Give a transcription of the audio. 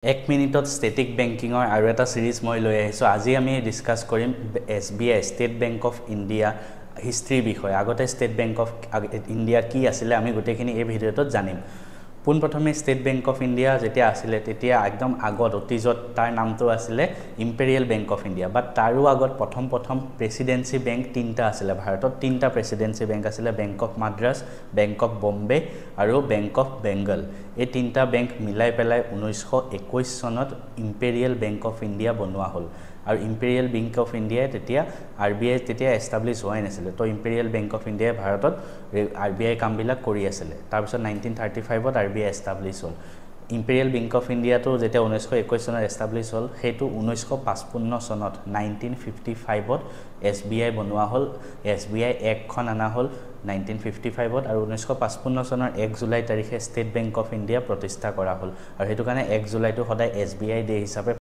1 মিনিটত ষ্টেটিক বেংকিঙৰ আৰু এটা সিৰিজ মই লৈ আহিছো আজি আমি ডিসকাস কৰিম SBI state bank of India history বিষয় আগতে ষ্টেট বেংক অফ ইণ্ডিয়া কি আছিল আমি গটেখিনি এই ভিডিওটো জানিম পুন প্ৰথমে ষ্টেট বেংক অফ ইণ্ডিয়া যেতিয়া আছিল তেতিয়া একদম আগত অতীজত তাৰ নামটো আছিল ইম্পেৰিয়েল বেংক অফ ইণ্ডিয়া বাট তাৰো আগত প্ৰথম প্ৰেসিডেন্সি বেংক তিনটা আছিল ভাৰতত তিনটা প্ৰেসিডেন্সি বেংক আছিল bank of Madras bank of Bombay আৰু বেংক অফ বেংগল এই তিনটা বেংক মিলাই পেলাই 1921 সনত ইম্পেৰিয়েল বেংক অফ ইণ্ডিয়া বনোৱা হল আৰু ইম্পেৰিয়েল বেংক অফ ইণ্ডিয়া তেতিয়া RBI তেতিয়া এস্টাব্লিশ হোৱাই নাছিল তো ইম্পেৰিয়েল বেংক অফ ইণ্ডিয়া ভাৰতত RBI কামবিলাক কৰি আছিল তাৰ পিছত 1935 ত RBI establish hall imperial bank of India তো যেতিয়া 1921 সনত এস্টাব্লিশ হল হেতু 1955 সনত 1955 ত SBI বনোৱা হল SBI একখন আনা হল 1955 ত আৰু 1955 সনৰ 1 জুলাই তাৰিখে ষ্টেট বেংক অফ ইণ্ডিয়া প্ৰতিষ্ঠা কৰা হল আৰু হেতু কাৰণে 1 জুলাইটো সদায় SBI ডে হিচাপে